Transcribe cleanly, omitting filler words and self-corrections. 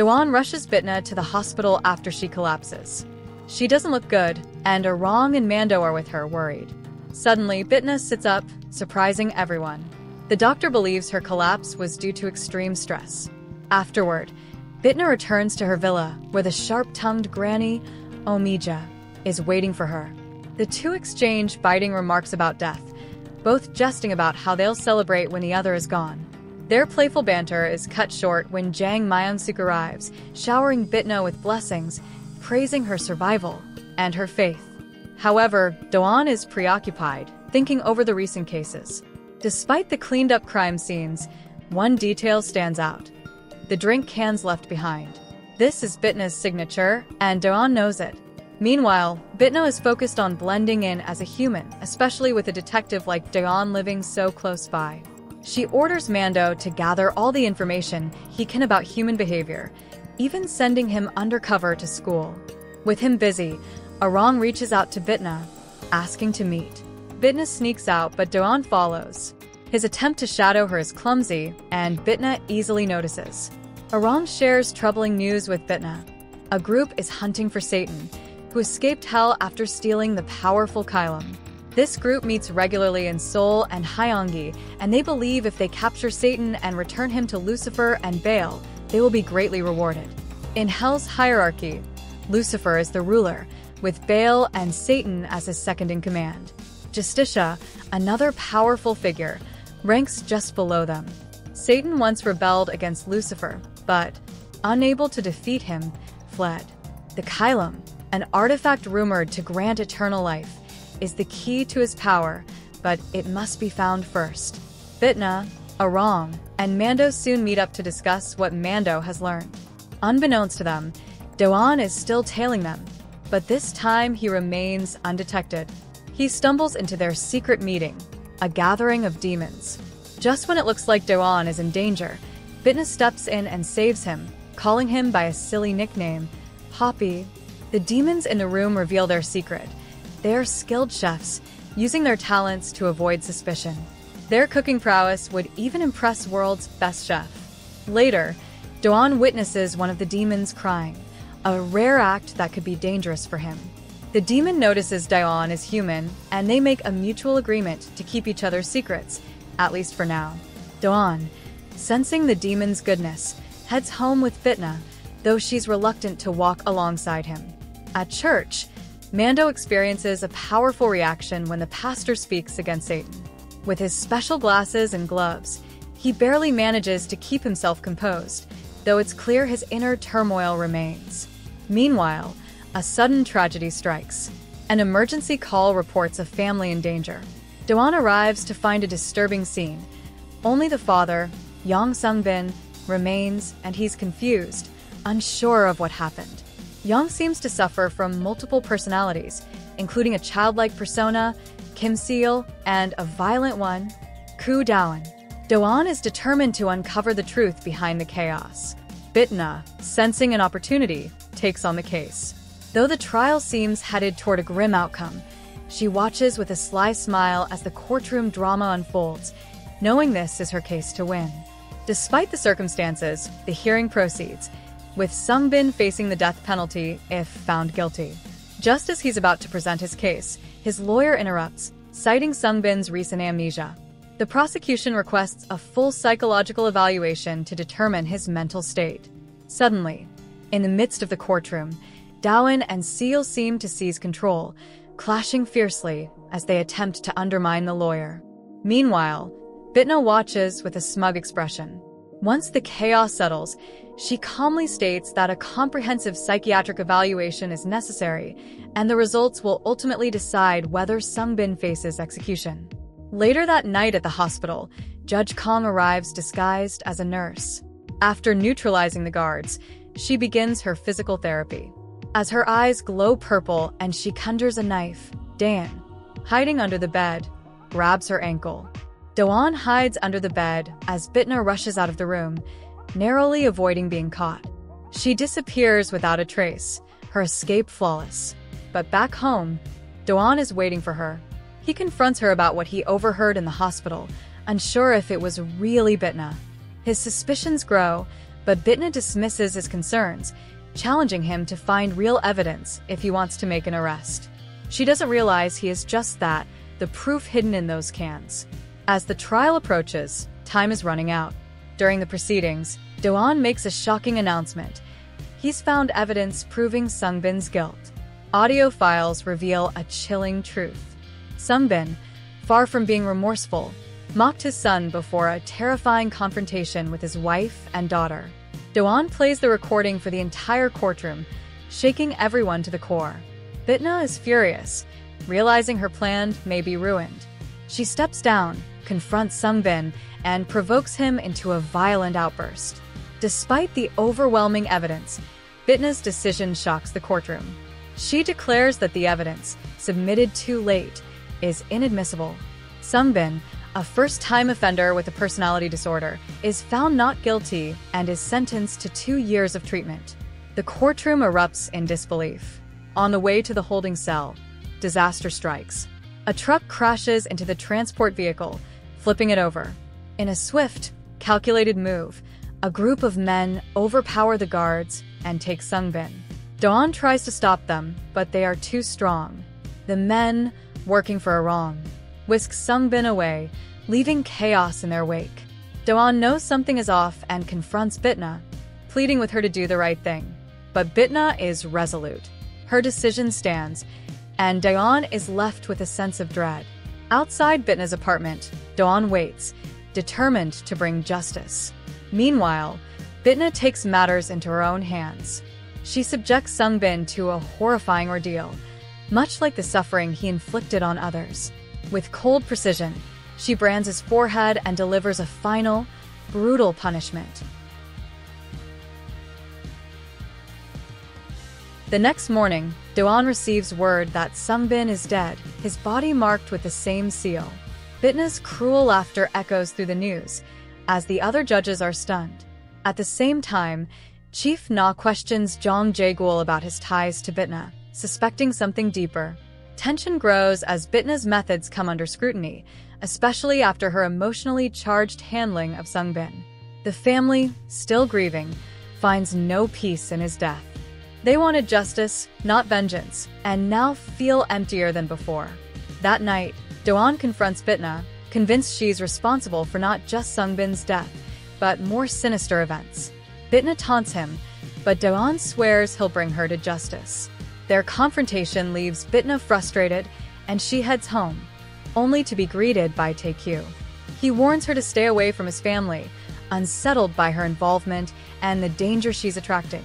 Do-won rushes Bit Na to the hospital after she collapses. She doesn't look good, and Arang and Mando are with her, worried. Suddenly, Bit Na sits up, surprising everyone. The doctor believes her collapse was due to extreme stress. Afterward, Bit Na returns to her villa, where the sharp-tongued granny, Omija, is waiting for her. The two exchange biting remarks about death, both jesting about how they'll celebrate when the other is gone. Their playful banter is cut short when Jang Myung-suk arrives, showering Bit Na with blessings, praising her survival and her faith. However, Do-won is preoccupied, thinking over the recent cases. Despite the cleaned-up crime scenes, one detail stands out: the drink cans left behind. This is Bit Na's signature, and Do-won knows it. Meanwhile, Bit Na is focused on blending in as a human, especially with a detective like Do-won living so close by. She orders Mando to gather all the information he can about human behavior, even sending him undercover to school. With him busy, Arang reaches out to Bit Na, asking to meet. Bit Na sneaks out, but Do-won follows. His attempt to shadow her is clumsy, and Bit Na easily notices. Arang shares troubling news with Bit Na. A group is hunting for Satan, who escaped hell after stealing the powerful Kylum. This group meets regularly in Seoul and Hyeongi, and they believe if they capture Satan and return him to Lucifer and Baal, they will be greatly rewarded. In Hell's hierarchy, Lucifer is the ruler, with Baal and Satan as his second-in-command. Jiokeseo, another powerful figure, ranks just below them. Satan once rebelled against Lucifer, but, unable to defeat him, fled. The Kylum, an artifact rumored to grant eternal life, is the key to his power, but it must be found first. Bit Na, Arang, and Mando soon meet up to discuss what Mando has learned. Unbeknownst to them, Do-won is still tailing them, but this time he remains undetected. He stumbles into their secret meeting, a gathering of demons. Just when it looks like Do-won is in danger, Bit Na steps in and saves him, calling him by a silly nickname, Poppy. The demons in the room reveal their secret. They are skilled chefs, using their talents to avoid suspicion. Their cooking prowess would even impress world's best chef. Later, Do-won witnesses one of the demons crying, a rare act that could be dangerous for him. The demon notices Do-won is human, and they make a mutual agreement to keep each other's secrets, at least for now. Do-won, sensing the demon's goodness, heads home with Bit Na, though she's reluctant to walk alongside him. At church, Mando experiences a powerful reaction when the pastor speaks against Satan. With his special glasses and gloves, he barely manages to keep himself composed, though it's clear his inner turmoil remains. Meanwhile, a sudden tragedy strikes. An emergency call reports a family in danger. Do-won arrives to find a disturbing scene. Only the father, Yang Sung-bin, remains, and he's confused, unsure of what happened. Young seems to suffer from multiple personalities, including a childlike persona, Kim Seal, and a violent one, Koo Dawan. Do-won is determined to uncover the truth behind the chaos. Bit Na, sensing an opportunity, takes on the case. Though the trial seems headed toward a grim outcome, she watches with a sly smile as the courtroom drama unfolds, knowing this is her case to win. Despite the circumstances, the hearing proceeds, with Sung-bin facing the death penalty if found guilty. Just as he's about to present his case, his lawyer interrupts, citing Sung-bin's recent amnesia. The prosecution requests a full psychological evaluation to determine his mental state. Suddenly, in the midst of the courtroom, Dawan and Seal seem to seize control, clashing fiercely as they attempt to undermine the lawyer. Meanwhile, Bit Na watches with a smug expression. Once the chaos settles, she calmly states that a comprehensive psychiatric evaluation is necessary, and the results will ultimately decide whether Sung-bin faces execution. Later that night at the hospital, Judge Kang arrives disguised as a nurse. After neutralizing the guards, she begins her physical therapy. As her eyes glow purple and she conjures a knife, Dan, hiding under the bed, grabs her ankle. Do-won hides under the bed as Bit Na rushes out of the room, narrowly avoiding being caught. She disappears without a trace, her escape flawless. But back home, Do-won is waiting for her. He confronts her about what he overheard in the hospital, unsure if it was really Bit Na. His suspicions grow, but Bitna dismisses his concerns, challenging him to find real evidence if he wants to make an arrest. She doesn't realize he is just that, the proof hidden in those cans. As the trial approaches, time is running out. During the proceedings, Do-won makes a shocking announcement. He's found evidence proving Sungbin's guilt. Audio files reveal a chilling truth. Sungbin, far from being remorseful, mocked his son before a terrifying confrontation with his wife and daughter. Do-won plays the recording for the entire courtroom, shaking everyone to the core. Bitna is furious, realizing her plan may be ruined. She steps down, confronts Sungbin, and provokes him into a violent outburst. Despite the overwhelming evidence, Bitna's decision shocks the courtroom. She declares that the evidence, submitted too late, is inadmissible. Sungbin, a first-time offender with a personality disorder, is found not guilty and is sentenced to 2 years of treatment. The courtroom erupts in disbelief. On the way to the holding cell, disaster strikes. A truck crashes into the transport vehicle, flipping it over. In a swift, calculated move, a group of men overpower the guards and take Sungbin. Do-won tries to stop them, but they are too strong. The men, working for a wrong, whisk Sungbin away, leaving chaos in their wake. Do-won knows something is off and confronts Bitna, pleading with her to do the right thing. But Bitna is resolute. Her decision stands, and Do-won is left with a sense of dread. Outside Bitna's apartment, Do-won waits, determined to bring justice. Meanwhile, Bitna takes matters into her own hands. She subjects Sungbin to a horrifying ordeal, much like the suffering he inflicted on others. With cold precision, she brands his forehead and delivers a final, brutal punishment. The next morning, Do-won receives word that Sungbin is dead, his body marked with the same seal. Bitna's cruel laughter echoes through the news, as the other judges are stunned. At the same time, Chief Na questions Jong Jae-gul about his ties to Bitna, suspecting something deeper. Tension grows as Bitna's methods come under scrutiny, especially after her emotionally charged handling of Sungbin. The family, still grieving, finds no peace in his death. They wanted justice, not vengeance, and now feel emptier than before. That night, Do-won confronts Bitna, convinced she's responsible for not just Sungbin's death, but more sinister events. Bitna taunts him, but Do-won swears he'll bring her to justice. Their confrontation leaves Bitna frustrated, and she heads home, only to be greeted by Tae-kyu. He warns her to stay away from his family, unsettled by her involvement and the danger she's attracting.